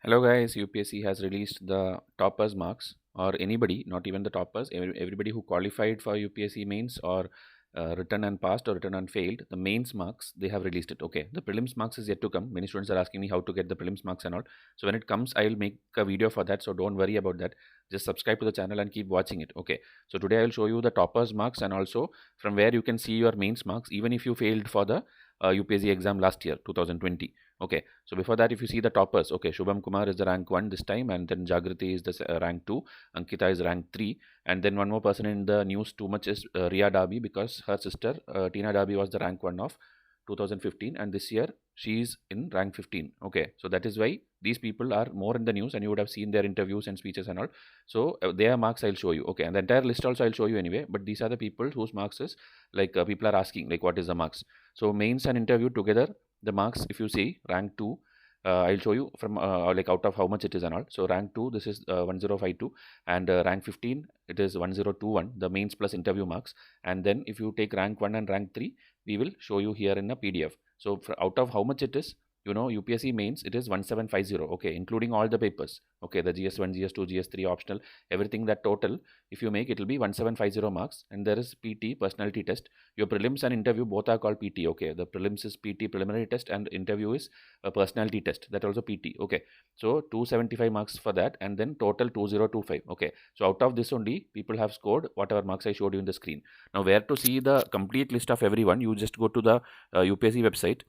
Hello guys, UPSC has released the toppers marks or anybody, not even the toppers, everybody who qualified for UPSC mains or written and passed or written and failed, the mains marks, they have released it. Okay, the prelims marks is yet to come. Many students are asking me how to get the prelims marks and all. So when it comes, I'll make a video for that. So don't worry about that. Just subscribe to the channel and keep watching it. Okay, so today I'll show you the toppers marks and also from where you can see your mains marks, even if you failed for the UPSC exam last year, 2020. Okay, so before that, if you see the toppers, okay, Shubham Kumar is the rank 1 this time, and then Jagriti is the rank 2, Ankita is rank 3, and then one more person in the news too much is Ria Dabi, because her sister Tina Dabi was the rank 1 of 2015, and this year she is in rank 15. Okay, so that is why these people are more in the news, and you would have seen their interviews and speeches and all. So their marks I'll show you. Okay, and the entire list also I'll show you anyway, but these are the people whose marks is like people are asking like what is the marks. So mains and interview together, the marks if you see rank 2, I'll show you from like out of how much it is and all. So rank 2, this is 1052, and rank 15 it is 1021, the mains plus interview marks. And then if you take rank 1 and rank 3, we will show you here in a PDF. So out of how much it is, UPSC mains it is 1750. Okay, including all the papers. Okay, the GS1, GS2, GS3 optional, everything, that total if you make, it will be 1750 marks. And there is PT, personality test. Your prelims and interview both are called PT. Okay, the prelims is PT, preliminary test, and interview is a personality test, that also PT. Okay, so 275 marks for that, and then total 2025. Okay, so out of this only people have scored whatever marks I showed you in the screen. Now where to see the complete list of everyone, you just go to the UPSC website.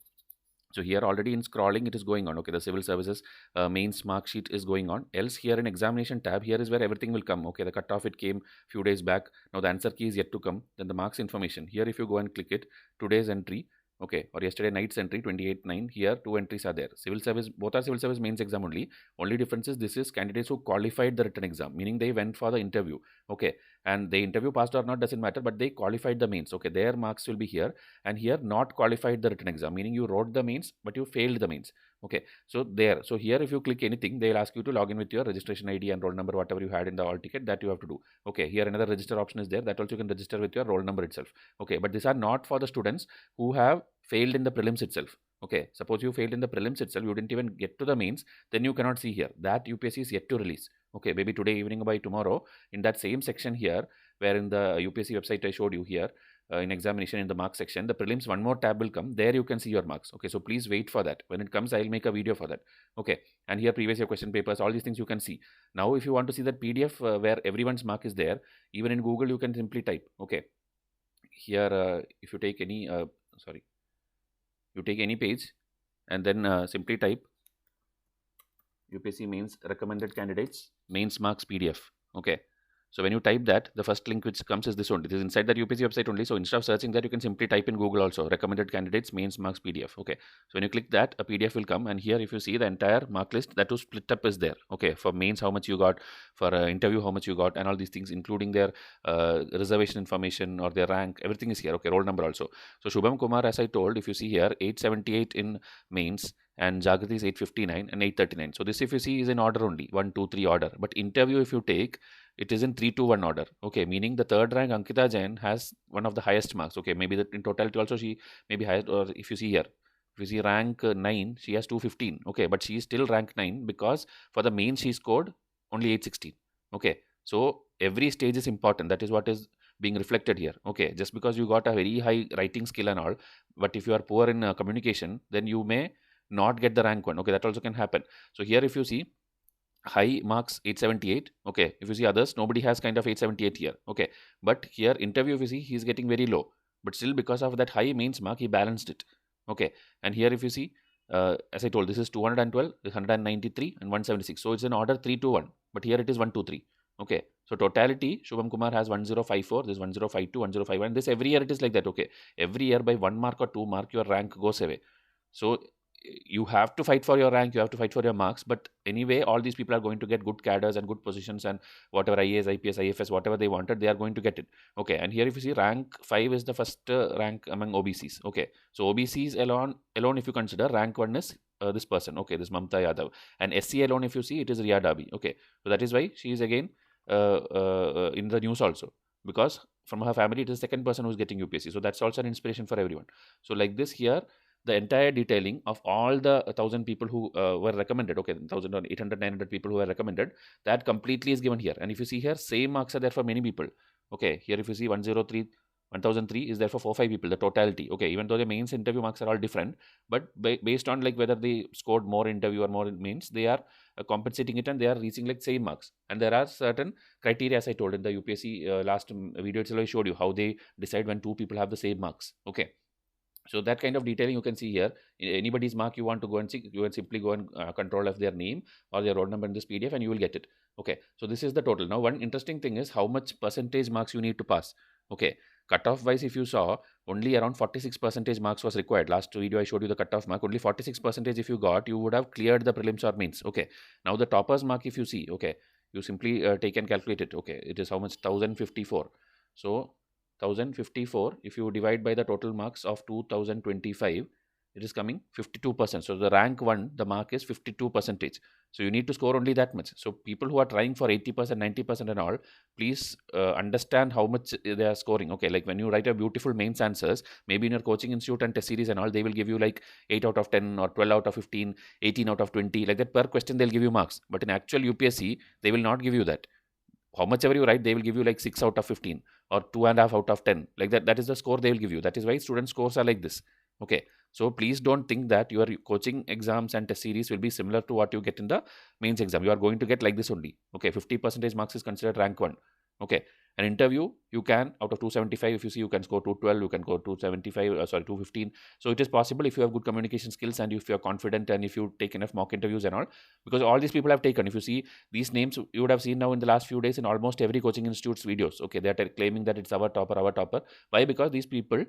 So here already in scrolling it is going on. Okay, the civil services mains mark sheet is going on. Else here in examination tab, here is where everything will come. Okay, the cutoff it came few days back. Now the answer key is yet to come. Then the marks information, here if you go and click it, today's entry, okay, or yesterday night's entry 28/9, here two entries are there. Civil service, both are civil service mains exam only difference is this is candidates who qualified the written exam, meaning they went for the interview. Okay, and the interview passed or not doesn't matter, but they qualified the mains. Okay, their marks will be here. And here not qualified the written exam, meaning you wrote the mains but you failed the mains. Okay, so there, so here if you click anything, they'll ask you to log in with your registration ID and roll number, whatever you had in the all ticket, that you have to do. Okay, here another register option is there, that also you can register with your roll number itself. Okay, but these are not for the students who have failed in the prelims itself. Okay, suppose you failed in the prelims itself, you didn't even get to the mains, then you cannot see here, that UPSC is yet to release. Okay, maybe today evening or by tomorrow, in that same section here where in the UPSC website I showed you here, in examination in the marks section, the prelims one more tab will come, there you can see your marks. Okay, so please wait for that. When it comes, I'll make a video for that. Okay, and here previous year question papers, all these things you can see. Now if you want to see that PDF where everyone's mark is there, even in Google you can simply type. Okay, here if you take any sorry, you take any page and then simply type UPSC mains recommended candidates mains marks PDF. Okay, so when you type that, the first link which comes is this one. It is inside that UPSC website only. So instead of searching that, you can simply type in Google also recommended candidates mains marks PDF. Okay, so when you click that, a PDF will come, and here if you see the entire mark list that was split up is there. Okay, for mains how much you got, for interview how much you got, and all these things including their reservation information or their rank, everything is here. Okay, roll number also. So Shubham Kumar, as I told, if you see here, 878 in mains, and Jagriti is 859 and 839. So this if you see is in order only, 1 2 3 order. But interview if you take, it is in 3-2-1 order. Okay, meaning the third rank Ankita Jain has one of the highest marks. Okay, maybe that in totality also she may be highest. Or if you see here, if you see rank 9, she has 215. Okay, but she is still rank 9 because for the main she scored only 816. Okay, so every stage is important. That is what is being reflected here. Okay, just because you got a very high writing skill and all, but if you are poor in communication, then you may not get the rank 1. Okay, that also can happen. So here if you see high marks 878. Okay, if you see others, nobody has kind of 878 here. Okay, but here interview if you see, he's getting very low, but still because of that high mains mark he balanced it. Okay, and here if you see, as I told, this is 212, this 193 and 176. So it's in order 3-2-1, but here it is 1-2-3. Okay, so totality Shubham Kumar has 1054, this 1052, 1051. This every year it is like that. Okay, every year by 1 mark or 2 mark your rank goes away. So you have to fight for your rank, you have to fight for your marks, but anyway all these people are going to get good cadres and good positions, and whatever IAS, IPS, IFS, whatever they wanted, they are going to get it. Okay, and here if you see rank 5 is the first rank among OBCs. Okay, so OBCs alone if you consider, rank 1 is this person. Okay, this Mamta Yadav. And SC alone if you see, it is Riya Dabi. Okay, so that is why she is again in the news also, because from her family it is the second person who is getting UPSC. So that's also an inspiration for everyone. So like this here, the entire detailing of all the 1,000 people who were recommended, okay, 1,000 or 800, 900 people who were recommended, that completely is given here. And if you see here, same marks are there for many people. Okay, here if you see 103, 1003 is there for 4 5 people, the totality. Okay, even though the mains interview marks are all different, but based on like whether they scored more interview or more in mains, they are compensating it and they are reaching like same marks. And there are certain criteria, as I told in the UPSC last video itself, I showed you how they decide when two people have the same marks. Okay, so that kind of detailing you can see here. Anybody's mark you want to go and see, you can simply go and control of their name or their roll number in this PDF and you will get it. Okay, so this is the total. Now one interesting thing is how much percentage marks you need to pass. Okay, cutoff wise, if you saw, only around 46% marks was required. Last video I showed you the cutoff mark, only 46% if you got, you would have cleared the prelims or mains. Okay, now the toppers mark, if you see, okay, you simply take and calculate it. Okay, it is how much? 1054. So 1054, if you divide by the total marks of 2025, it is coming 52%. So the rank 1, the mark is 52%. So you need to score only that much. So people who are trying for 80%, 90% and all, please understand how much they are scoring. Okay, like when you write a beautiful mains answers, maybe in your coaching institute and test series and all, they will give you like 8 out of 10 or 12 out of 15, 18 out of 20, like that per question they'll give you marks. But in actual UPSC, they will not give you that. How much ever you write, they will give you like 6 out of 15 or 2.5 out of 10, like that. That is the score they will give you. That is why student scores are like this. Okay, so please don't think that your coaching exams and test series will be similar to what you get in the mains exam. You are going to get like this only. Okay, 50% marks is considered rank 1. Okay, an interview, you can, out of 275, if you see, you can score 212, you can go 275, 215. So it is possible if you have good communication skills and if you are confident and if you take enough mock interviews and all, because all these people have taken. If you see these names, you would have seen now in the last few days in almost every coaching institute's videos. Okay, they are claiming that it's our topper, our topper. Why? Because these people,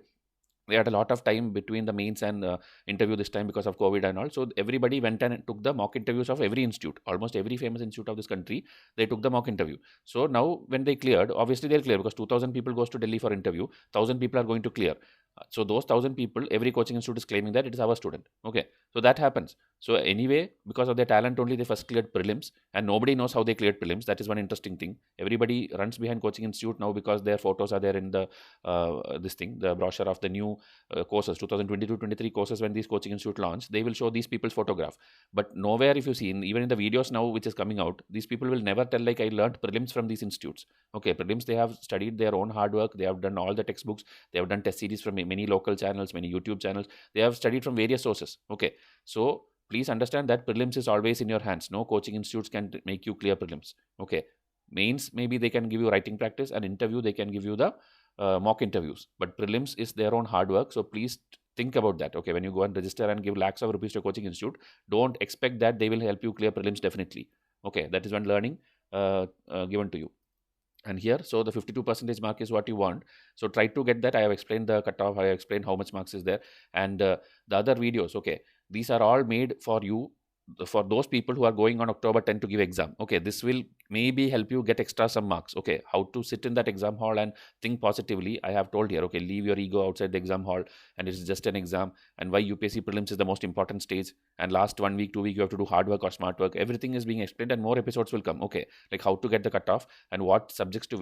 they had a lot of time between the mains and interview this time because of COVID and all. So everybody went and took the mock interviews of every institute, almost every famous institute of this country. They took the mock interview. So now when they cleared, obviously they'll clear because 2,000 people goes to Delhi for interview. 1,000 people are going to clear. So those 1,000 people, every coaching institute is claiming that it is our student. Okay, so that happens. So anyway, because of their talent only, they first cleared prelims, and nobody knows how they cleared prelims. That is one interesting thing. Everybody runs behind coaching institute now because their photos are there in the the brochure of the new courses, 2022-23 courses. When these coaching institute launch, they will show these people's photograph. But nowhere, if you see, even in the videos now which is coming out, these people will never tell like I learned prelims from these institutes. Okay, prelims, they have studied their own hard work. They have done all the textbooks. They have done test series from many local channels, many YouTube channels. They have studied from various sources. Okay, so please understand that prelims is always in your hands. No coaching institutes can make you clear prelims. Okay, mains, maybe they can give you writing practice, and interview, they can give you the mock interviews. But prelims is their own hard work. So please think about that. Okay, when you go and register and give lakhs of rupees to a coaching institute, don't expect that they will help you clear prelims definitely. Okay, that is one learning given to you. And here, so the 52% mark is what you want. So try to get that. I have explained the cutoff, I have explained how much marks is there, and the other videos. Okay, these are all made for you, for those people who are going on October 10 to give exam. Okay, this will maybe help you get extra some marks. Okay, how to sit in that exam hall and think positively, I have told here. Okay, leave your ego outside the exam hall, and it's just an exam, and why UPSC prelims is the most important stage, and last 1 week, 2 week, you have to do hard work or smart work. Everything is being explained, and more episodes will come. Okay, like how to get the cutoff and what subjects to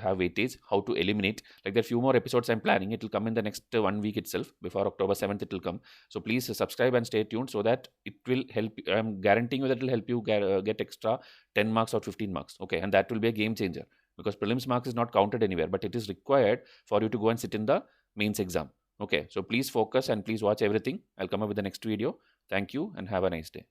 have weightage, how to eliminate. Like there are few more episodes I'm planning. It will come in the next 1 week itself. Before October 7th it will come. So please subscribe and stay tuned, so that it will help. I'm guaranteeing you that it will help you get extra 10 marks or 15 marks. Okay, and that will be a game changer, because prelims marks is not counted anywhere, but it is required for you to go and sit in the mains exam. Okay, so please focus and please watch everything. I'll come up with the next video. Thank you and have a nice day.